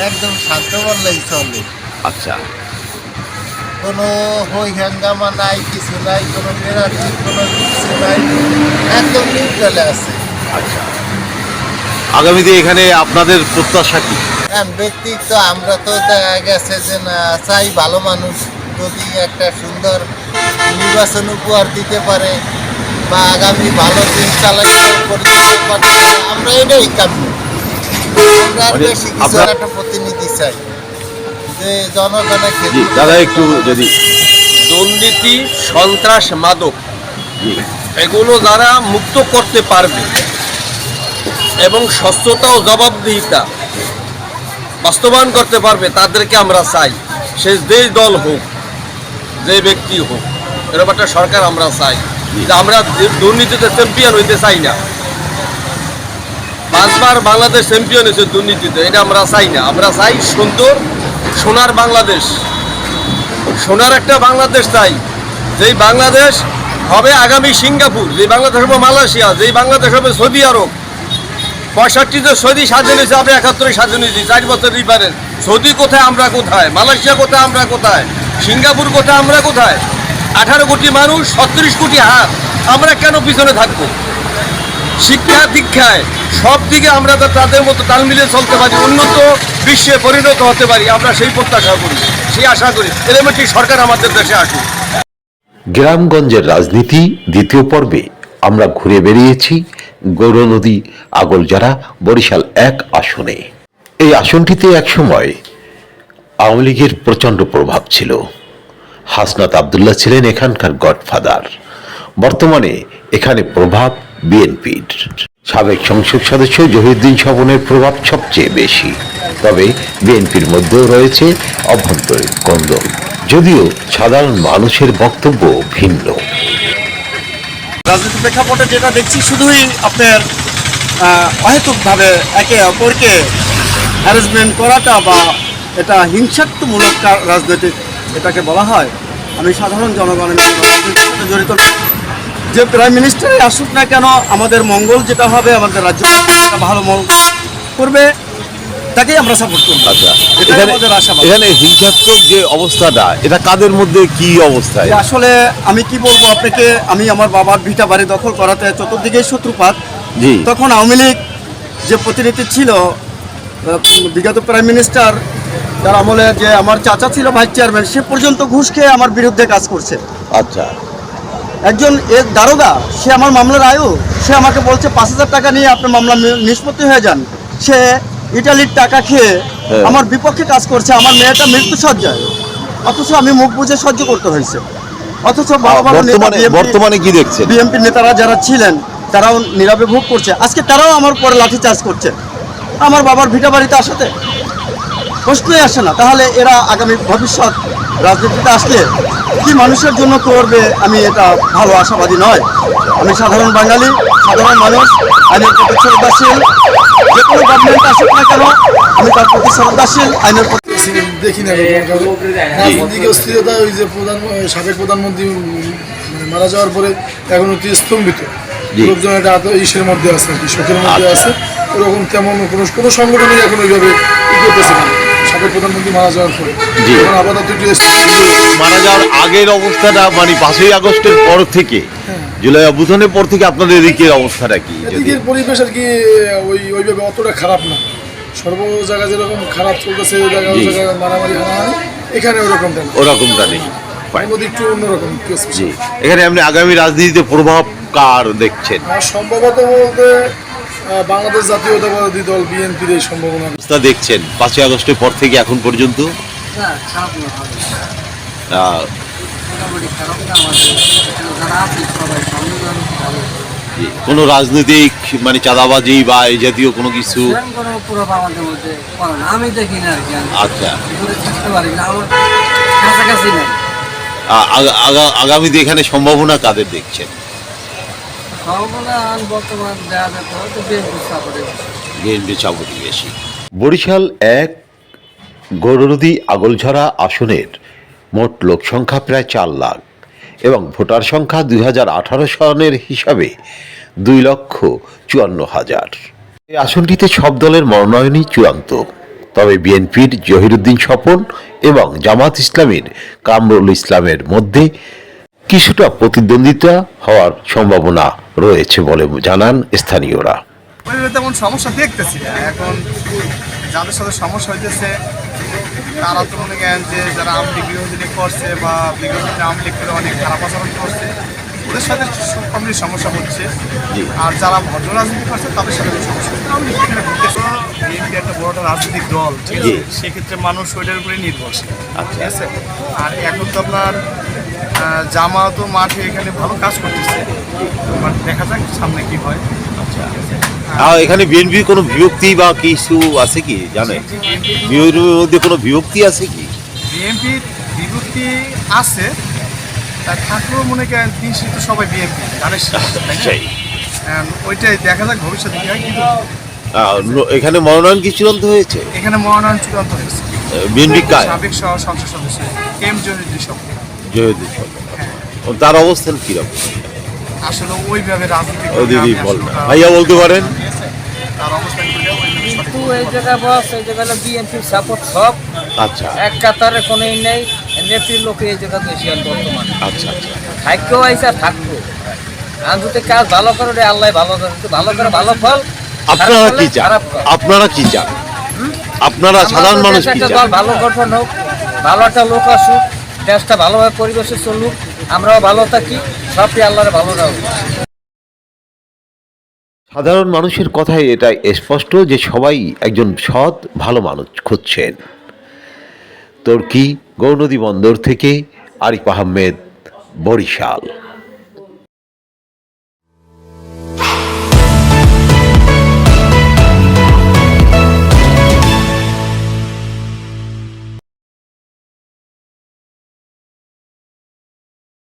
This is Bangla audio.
একদম শান্ত বললেই চলে। আচ্ছা, কোনো হই হাঙ্গামা নাই, কিছু নাই, কোনো প্রার্থী কোনো কিছু নাই, একদম নিউট্রালে আছে। আচ্ছা, আগামীতে এখানে আপনাদের প্রত্যাশা কি? ব্যক্তিত্ব আমরা তো দেখা গেছে যে না চাই ভালো মানুষ যদি একটা সুন্দর নির্বাচন উপহার দিতে পারে বা আগামী ভালো দিন চালাতে পারে, আমরা এটাই কাম্য। আমরা আর বেশি কিছু একটা প্রতিনিধি চাই যে জনগণের জি, দাদা একটু যদি দুর্নীতি, সন্ত্রাস, মাদক এগুলো যারা মুক্ত করতে পারবে এবং স্বচ্ছতা ও জবাবদিহিতা বাস্তবায়ন করতে পারবে তাদেরকে আমরা চাই। সে যেই দল হোক, যে ব্যক্তি হোক, এরকম একটা সরকার আমরা চাই। যে আমরা দুর্নীতিতে চ্যাম্পিয়ন হইতে চাই না। 5 বার বাংলাদেশ চ্যাম্পিয়ন হয়েছে দুর্নীতিতে, এটা আমরা চাই না। আমরা চাই সুন্দর সোনার বাংলাদেশ, সোনার একটা বাংলাদেশ চাই, যেই বাংলাদেশ হবে আগামী সিঙ্গাপুর, যেই বাংলাদেশ হবে মালয়েশিয়া, যেই বাংলাদেশ হবে সৌদি আরব। 65 সৌদি স্বাধীন হয়েছে, আমরা 71 স্বাধীন হয়েছি, 4 বছর ডিফারেন্স। সৌদি কোথায়, আমরা কোথায়? মালয়েশিয়া কোথায়, আমরা কোথায়? সিঙ্গাপুর কোথায়, আমরা কোথায়? 18 কোটি মানুষ, 36 কোটি হাত, আমরা কেন পিছনে থাকবো? শিক্ষা দীক্ষায় সব দিকে আমরা তাদের মতো তাল মিলিয়ে চলতে পারি, উন্নত বিশ্বে পরিণত হতে পারি, আমরা সেই প্রত্যাশা করি, সেই আশা করি। এরকম সরকার আমাদের দেশে আসুক। গ্রামগঞ্জের রাজনীতি দ্বিতীয় পর্বে আমরা ঘুরে বেরিয়েছি গৌরনদী আগলঝাড়া বরিশাল 1 আসনে। এই আসনটিতে একসময় আওয়ামী লীগের প্রচণ্ড প্রভাব ছিল। হাসনাত আবদুল্লাহ ছিলেন এখানকার গডফাদার। বর্তমানে এখানে প্রভাব বিএনপির। সাবেক সংসদ সদস্য জহিরুদ্দিন স্বপনের প্রভাব সবচেয়ে বেশি। তবে বিএনপির মধ্যেও রয়েছে অভ্যন্তরীণ কোন্দল, যদিও সাধারণ মানুষের বক্তব্য ভিন্ন। রাজনীতি প্রেক্ষাপটে যেটা দেখছি, শুধুই আপনার অহেতুকভাবে একে অপরকে হ্যারাসমেন্ট করাটা বা এটা হিংসাত্মমূলক রাজনীতি এটাকে বলা হয়। আমি সাধারণ জনগণের সাথে জড়িত, যে প্রাইম মিনিস্টারই আসুক না কেন, আমাদের মঙ্গল যেটা হবে, আমাদের রাজ্য ভালো করবে, তাকেই আমরা সাপোর্ট করবো। আচ্ছা, এটাই আমাদের আশাবাদ। এখানে হিংসাত্মক যে অবস্থাটা, এটা কাদের মধ্যে কি অবস্থায়? আসলে আমি কি বলবো আপনাকে, আমি আমার বাবার ভিটা বাড়ি দখল করাতে চতুর্দিকে শত্রুপাত। জি, তখন আওয়ামী লীগ যে প্রতিনিধি ছিল, বিগত প্রাইম মিনিস্টার তার আমলে, যে আমার চাচা ছিল ভাইস চেয়ারম্যান, সে পর্যন্ত ঘুষ খেয়ে আমার বিরুদ্ধে কাজ করছে। আচ্ছা, একজন এর দারোগা, সে আমার মামলার আয়ু, সে আমাকে বলছে 5,000 টাকা নিয়ে আপনার মামলা নিষ্পত্তি হয়ে যান। সে ইটালির টাকা খেয়ে আমার বিপক্ষে কাজ করছে, আমার মেয়েটা মৃত্যুসজ্জায়, অথচ আমি মুখ বুঝে সহ্য করতে হয়েছে। অথচ বর্তমানে কি দেখছেন? বিএনপির নেতারা যারা ছিলেন তারাও নীরবে ভোগ করছে। আজকে তারাও আমার পরে লাঠিচার্জ করছে আমার বাবার ভিটা বাড়িতে আসাতে। প্রশ্নই আসে না। তাহলে এরা আগামী ভবিষ্যৎ রাজনীতিতে আসলে কি মানুষের জন্য করবে, আমি এটা ভালো আশাবাদী নয়। আমি সাধারণ বাঙালি, সাধারণ মানুষ, আইনের প্রতি শ্রদ্ধাশীল। যে কোনো গভর্নমেন্ট আসুক না কেন, আমি তার প্রতি শ্রদ্ধাশীল, আইনের প্রতি দেখি না। রাজনৈতিক অস্থিরতা, ওই যে সাবেক প্রধানমন্ত্রী মারা যাওয়ার পরে এখন অতি স্তম্ভিত, লোকজন একটা ইসের মধ্যে আছে, শোকের মধ্যে আছে। ওরকম তেমন কোনো সংগঠনই এখন ওইভাবে করতেছে না। সাবেক প্রধানমন্ত্রী মারা যাওয়ার পরে এখন আপাতত মারা যাওয়ার আগের অবস্থাটা, মানে 5ই আগস্টের পর থেকে, জুলাই অভ্যুত্থানের পর থেকে আপনাদের এদিকের অবস্থাটা কি? এদিকের পরিবেশ আর কি ওইভাবে অতটা খারাপ না। সর্ব জায়গায় যেরকম খারাপ চলতেছে, জায়গায় মারামারি হানাহানি, এখানে ওরকমটা নেই। একটু অন্যরকম। এখানে আপনি আগামী রাজনীতিতে প্রভাব কার দেখছেন? সম্ভবত বলতে বাংলাদেশ জাতীয়তাবাদী দল বিএনপির এই সম্ভাবনা দেখছেন 5ই আগস্টের পর থেকে এখন পর্যন্ত। কোনো রাজনৈতিক মানে চাঁদাবাজি বা এই জাতীয় কোনো কিছু আমি দেখি না। আচ্ছা, কাছাকাছি নেই। আগামীতে এখানে সম্ভাবনা কাদের দেখছেন? বর্তমান বিএনপি সাপোর্ট বেশি। বরিশাল 1 গৌরনদী আগলঝাড়া আসনের মোট লোক সংখ্যা প্রায় 4 লাখ এবং ভোটার সংখ্যা 2018 সনের হিসাবে 2,54,000। এই আসনটিতে সব দলের মনোনয়নই চূড়ান্ত, তবে বিএনপির জহিরুদ্দিন স্বপন এবং জামাত ইসলামীর কামরুল ইসলামের মধ্যে কিছুটা প্রতিদ্বন্দ্বিতা হওয়ার সম্ভাবনা রয়েছে বলে জানান স্থানীয়রা। তেমন সমস্যা দেখতেছি না এখন। যাদের সাথে সমস্যা হইতেছে তারা তো মনে করেন যে যারা আওয়ামী লীগ বিরোধী করছে বা বিগত দিনে আওয়ামী লীগ করে অনেক খারাপ আচরণ করছে, ওদের সাথে কমই সমস্যা হচ্ছে। আর যারা ভদ্র রাজনীতি করছে তাদের সাথে সমস্যা হচ্ছে। আওয়ামী লীগ এখানে ঘুরতেছে, বিএনপি একটা বড় রাজনৈতিক দল, ঠিক আছে, সেক্ষেত্রে মানুষ ওইটার উপরে নির্ভরশীল, ঠিক আছে। আর এখন তো আপনার জামাতও মাঠে এখানে ভালো কাজ করতেছে, দেখা যাক সামনে কি হয়। এখানে বিএনপির কোনো বিভক্তি বা কিছু আছে কি জানেন? বিএনপির মধ্যে কোনো বিভক্তি আছে কি? বিএনপির বিভক্তি আছে, তা থাকলেও মনে করেন দিন শেষে তো সবাই বিএনপি জানিস, ওইটাই দেখা যাক ভবিষ্যতে কি হয়। কিন্তু এখানে মনোনয়ন কি চূড়ান্ত হয়েছে? এখানে মনোনয়ন চূড়ান্ত হয়েছে বিএনপি সাবেক সংসদ সদস্য এম জহিরুদ্দিন স্বপন। জহিরুদ্দিন স্বপন, তার অবস্থান কিরকম? আসলে ওইভাবে রাজনীতি ওই দিদি ভাইয়া বলতে পারেন। তার অবস্থান কিন্তু এই জায়গায় বস, এই জায়গায় বিএনপির সাপোর্ট সব, আচ্ছা এক কাতারে কোনো নেই, নেত্রীর লোকে এই জায়গা বেশি আর বর্তমানে। আচ্ছা আচ্ছা, থাকতেও আইসা আর থাকবো, আর যদি কাজ ভালো করে রে আল্লাহ ভালো করে, ভালো করে ভালো ফল। আপনারা কি চান? আপনারা কি চান? আপনারা সাধারণ মানুষ কি চান? ভালো গঠন হোক, ভালো একটা লোক আসুক, দেশটা ভালোভাবে পরিবেশে চলুক, আমরাও ভালো থাকি, সবই আল্লাহর ভালো রাখুক। সাধারণ মানুষের কথায় এটা স্পষ্ট যে সবাই একজন সৎ ভালো মানুষ খুঁজছেন। তোরকি গৌরনদী বন্দর থেকে আরিফ আহমেদ, বরিশাল।